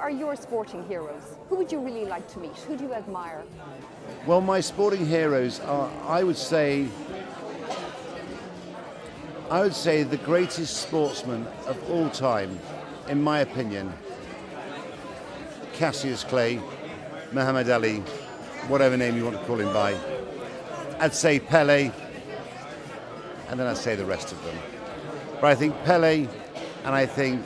are your sporting heroes? Who would you really like to meet? Who do you admire? Well, my sporting heroes are, I would say the greatest sportsman of all time, in my opinion, Cassius Clay, Muhammad Ali, whatever name you want to call him by. I'd say Pele, and then I'd say the rest of them. But I think Pele and I think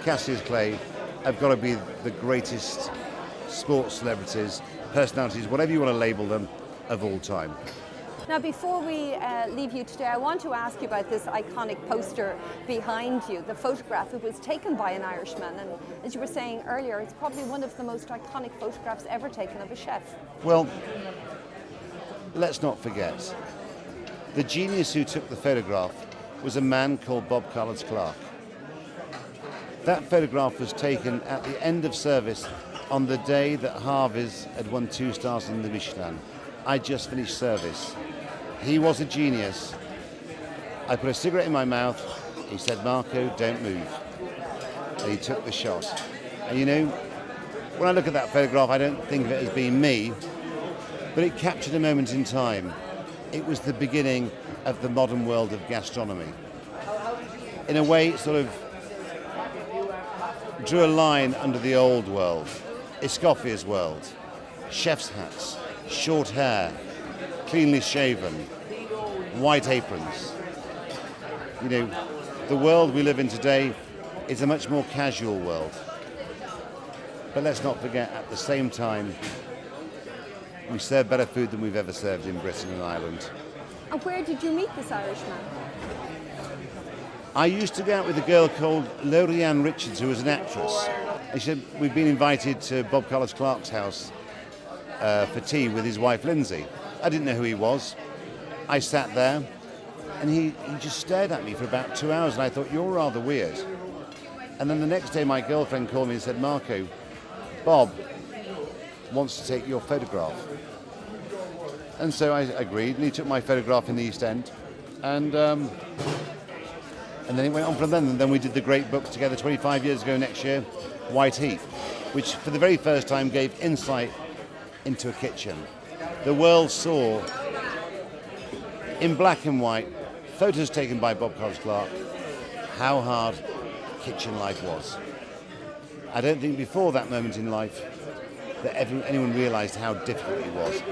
Cassius Clay have got to be the greatest sports celebrities, personalities, whatever you want to label them, of all time. Now, before we leave you today, I want to ask you about this iconic poster behind you, the photograph. It was taken by an Irishman, and as you were saying earlier, it's probably one of the most iconic photographs ever taken of a chef. Well, let's not forget, the genius who took the photograph was a man called Bob Carlos Clark. That photograph was taken at the end of service on the day that Harvey's had won 2 stars in the Michelin. I just finished service. He was a genius. I put a cigarette in my mouth. He said, "Marco, don't move." And he took the shot. And you know, when I look at that photograph, I don't think of it as being me, but it captured a moment in time. It was the beginning of the modern world of gastronomy. In a way, it sort of drew a line under the old world, Escoffier's world, chef's hats, short hair, cleanly shaven, white aprons. You know, the world we live in today is a much more casual world. But let's not forget, at the same time, we serve better food than we've ever served in Britain and Ireland. And where did you meet this Irishman? I used to go out with a girl called Lorianne Richards, who was an actress. And she said, we've been invited to Bob Carlos Clark's house for tea with his wife Lindsay. I didn't know who he was. I sat there and he just stared at me for about 2 hours, and I thought, you're rather weird. And then the next day my girlfriend called me and said, "Marco, Bob wants to take your photograph." And so I agreed, and he took my photograph in the East End. And then it went on from then. And then we did the great book together 25 years ago next year, White Heat, which for the very first time gave insight into a kitchen. The world saw, in black and white, photos taken by Bob Carlos Clark, how hard kitchen life was. I don't think before that moment in life that anyone realised how difficult it was.